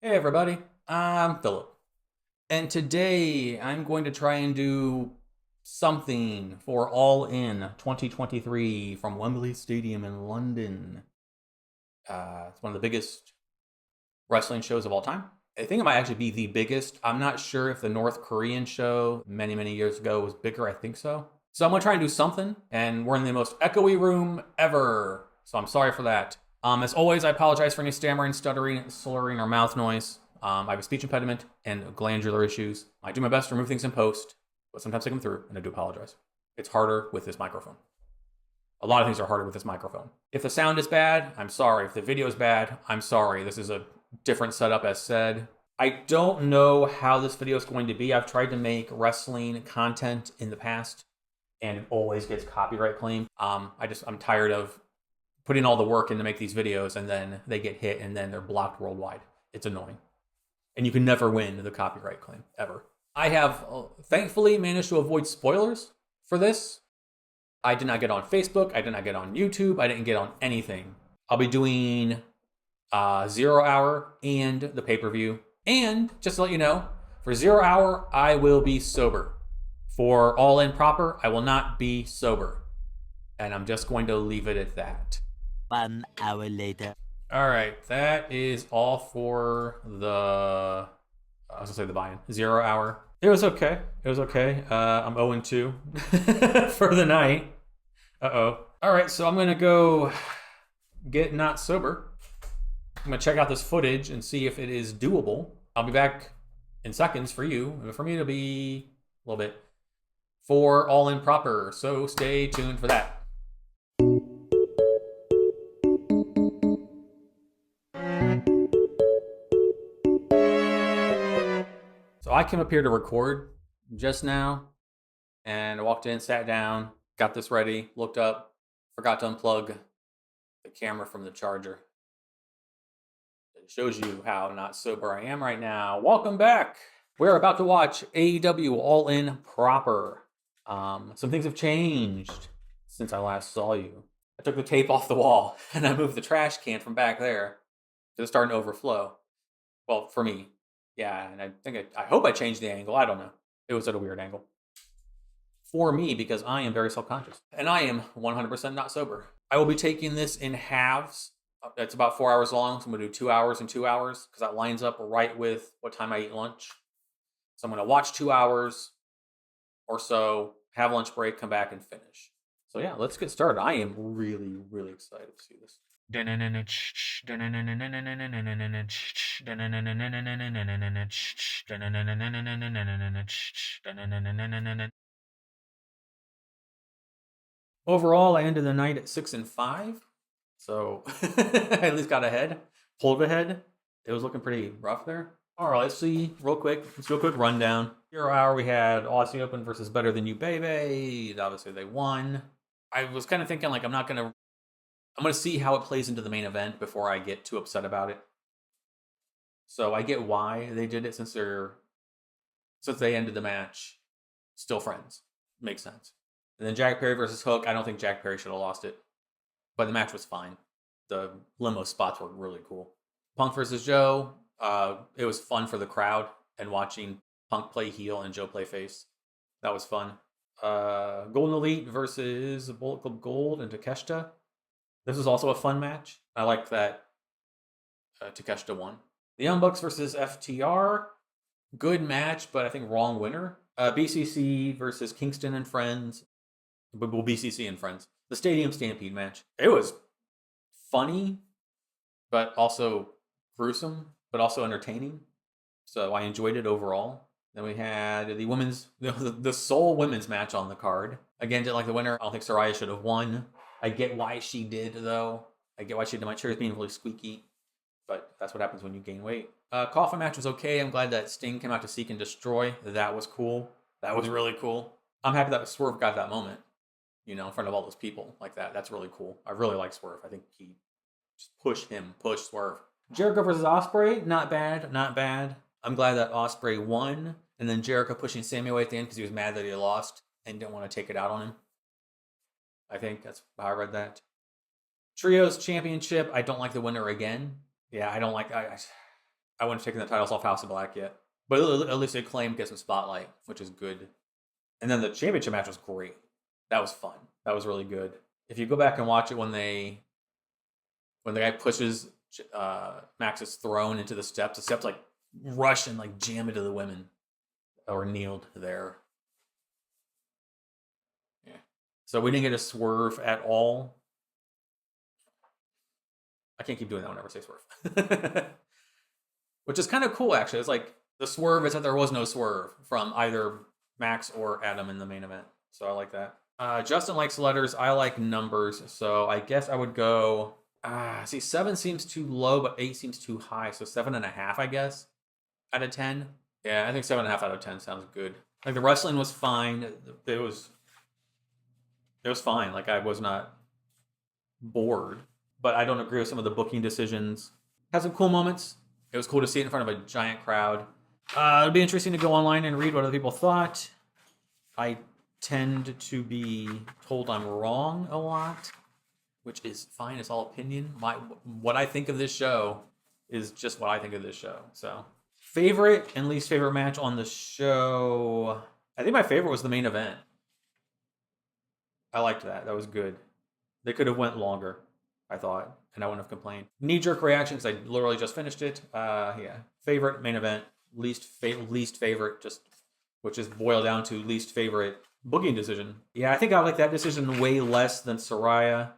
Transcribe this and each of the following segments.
Hey everybody, I'm Phillip, and today I'm going to try and do something for All In 2023 from Wembley Stadium in London. It's one of the biggest wrestling shows of all time. I think it might actually be the biggest. I'm not sure if the North Korean show many years ago was bigger. I think so. So I'm going to try and do something, and we're in the most echoey room ever. So I'm sorry for that. As always, I apologize for any stammering, stuttering, slurring, or mouth noise. I have a speech impediment and glandular issues. I do my best to remove things in post, but sometimes they come through, and I do apologize. It's harder with this microphone. A lot of things are harder with this microphone. If the sound is bad, I'm sorry. If the video is bad, I'm sorry. This is a different setup as said. I don't know how this video is going to be. I've tried to make wrestling content in the past, and it always gets copyright claimed. I'm tired of putting all the work in to make these videos, and then they get hit, and then they're blocked worldwide. It's annoying. And you can never win the copyright claim, ever. I have, thankfully, managed to avoid spoilers for this. I did not get on Facebook. I did not get on YouTube. I didn't get on anything. I'll be doing 0 Hour and the pay-per-view. And, just to let you know, for 0 Hour, I will be sober. For All In proper, I will not be sober. And I'm just going to leave it at that. 1 hour later. All right, that is all for the, I was gonna say the buy-in, 0 Hour. It was okay. I'm 0-2 for the night. Uh-oh. All right, so I'm gonna go get not sober. I'm gonna check out this footage and see if it is doable. I'll be back in seconds for you. For me, it'll be a little bit for All In proper, so stay tuned for that. So I came up here to record just now, and I walked in, sat down, got this ready, looked up, forgot to unplug the camera from the charger. It shows you how not sober I am right now. Welcome back. We're about to watch AEW All In proper. Some things have changed since I last saw you. I took the tape off the wall, and I moved the trash can from back there. It's starting to overflow. Well, for me. Yeah, and I hope I changed the angle. I don't know. It was at a weird angle. For me, because I am very self-conscious. And I am 100% not sober. I will be taking this in halves. It's about 4 hours long, so I'm going to do 2 hours and 2 hours, because that lines up right with what time I eat lunch. So I'm going to watch 2 hours or so, have lunch break, come back and finish. So yeah, let's get started. I am really excited to see this. Overall, I ended the night at 6-5, so I at least got ahead, pulled ahead. It was looking pretty rough there. All right, let's see real quick. Let's do a quick rundown. 0 Hour, we had Aussie Open versus Better Than You Baby. Obviously, they won. I was kind of thinking, like, I'm going to see how it plays into the main event before I get too upset about it. So I get why they did it since they ended the match still friends. Makes sense. And then Jack Perry versus Hook. I don't think Jack Perry should have lost it, but the match was fine. The limo spots were really cool. Punk versus Joe. It was fun for the crowd and watching Punk play heel and Joe play face. That was fun. Golden Elite versus Bullet Club Gold and Takeshita. This was also a fun match. I liked that Takeshita won. The Young Bucks versus FTR. Good match, but I think wrong winner. BCC versus Kingston and Friends. Well, BCC and Friends. The Stadium Stampede match. It was funny, but also gruesome, but also entertaining. So I enjoyed it overall. Then we had the sole women's match on the card. Again, didn't like the winner. I don't think Saraya should have won. I get why she did, though. I get why she did. My chair is being really squeaky, but that's what happens when you gain weight. Coffin match was okay. I'm glad that Sting came out to seek and destroy. That was cool. That was really cool. I'm happy that Swerve got that moment, in front of all those people like that. That's really cool. I really like Swerve. I think he just push Swerve. Jericho versus Ospreay, not bad. I'm glad that Ospreay won, and then Jericho pushing Sammy away at the end because he was mad that he lost and didn't want to take it out on him. I think that's how I read that. Trios Championship, I don't like the winner again. Yeah, I don't like... I wouldn't have taken the titles off House of Black yet. But at least Acclaim gets some spotlight, which is good. And then the championship match was great. That was fun. That was really good. If you go back and watch it when the guy pushes Max's throne into the steps like rush and like jam into the women or kneeled there. Yeah. So we didn't get a swerve at all. I can't keep doing that whenever I say swerve. Which is kind of cool, actually. It's like the swerve is that there was no swerve from either Max or Adam in the main event. So I like that. Justin likes letters. I like numbers. So I guess I would go... see, 7 seems too low, but 8 seems too high. So 7.5, I guess, out of 10. Yeah, I think 7.5 out of 10 sounds good. Like, the wrestling was fine. It was fine. Like, I was not bored. But I don't agree with some of the booking decisions. Had some cool moments. It was cool to see it in front of a giant crowd. It'd be interesting to go online and read what other people thought. I tend to be told I'm wrong a lot, which is fine. It's all opinion. What I think of this show is just what I think of this show. So, favorite and least favorite match on the show. I think my favorite was the main event. I liked that. That was good. They could have went longer, I thought, and I wouldn't have complained. Knee-jerk reaction, because I literally just finished it. Yeah. Favorite, main event. Least favorite, just which is boiled down to least favorite booking decision. Yeah, I think I like that decision way less than Soraya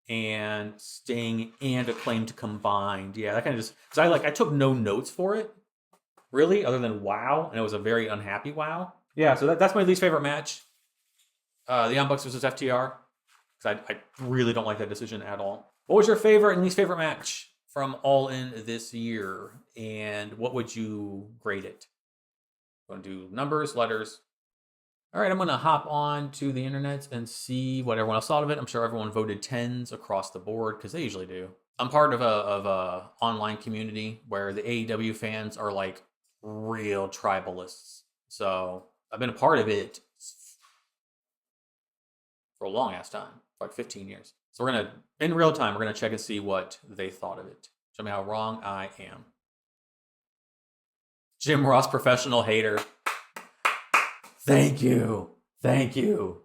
and Sting and Acclaimed combined. Yeah, that kind of just... Because I took no notes for it, really, other than wow, and it was a very unhappy wow. Yeah, so that's my least favorite match. The Young Bucks versus FTR. Because I really don't like that decision at all. What was your favorite and least favorite match from All In this year? And what would you grade it? Going to do numbers, letters. All right, I'm going to hop on to the internet and see what everyone else thought of it. I'm sure everyone voted 10s across the board because they usually do. I'm part of a online community where the AEW fans are like real tribalists. So I've been a part of it for a long ass time, like 15 years. So we're going to, in real time, we're going to check and see what they thought of it. Show me how wrong I am. Jim Ross, professional hater. Thank you. Thank you.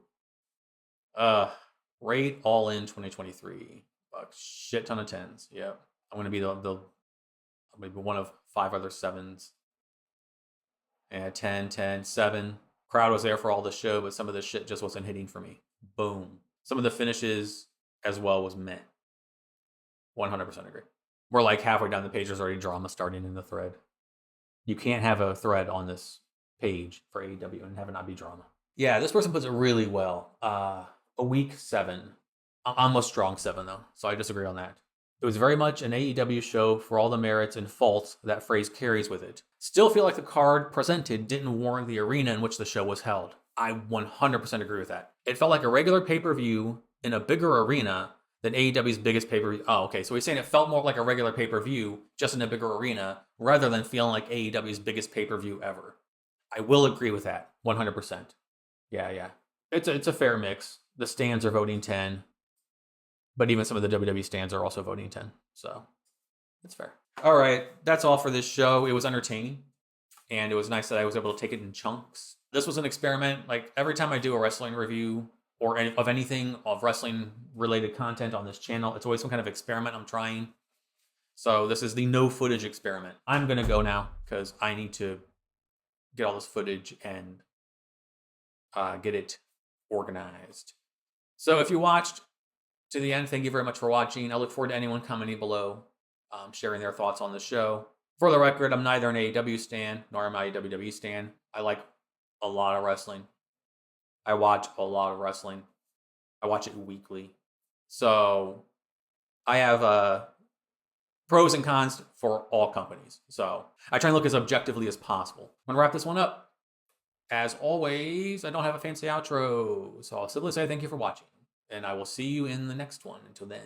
Rate All In 2023. A shit ton of 10s. Yep. I'm going to be I'm going to be one of 5 other 7s. And 10, 7. Crowd was there for all the show, but some of the shit just wasn't hitting for me. Boom. Some of the finishes as well was meh. 100% agree. We're like halfway down the page. There's already drama starting in the thread. You can't have a thread on this page for AEW and have it not be drama. Yeah, this person puts it really well. A weak 7. Almost strong 7, though. So I disagree on that. It was very much an AEW show for all the merits and faults that phrase carries with it. Still feel like the card presented didn't warrant the arena in which the show was held. I 100% agree with that. It felt like a regular pay-per-view in a bigger arena than AEW's biggest pay-per-view. Oh, okay. So he's saying it felt more like a regular pay-per-view, just in a bigger arena, rather than feeling like AEW's biggest pay-per-view ever. I will agree with that, 100%. Yeah. It's a fair mix. The stands are voting 10, but even some of the WWE stands are also voting 10. So it's fair. All right, that's all for this show. It was entertaining, and it was nice that I was able to take it in chunks. This was an experiment. Like, every time I do a wrestling review or of anything of wrestling related content on this channel, it's always some kind of experiment I'm trying. So this is the no footage experiment. I'm going to go now because I need to get all this footage and get it organized. So if you watched to the end, thank you very much for watching. I look forward to anyone commenting below, sharing their thoughts on the show. For the record, I'm neither an AEW stan nor am I a WWE stan. I like a lot of wrestling. I watch a lot of wrestling. I watch it weekly. So I have pros and cons for all companies. So I try and look as objectively as possible. I'm going to wrap this one up. As always, I don't have a fancy outro. So I'll simply say thank you for watching. And I will see you in the next one. Until then.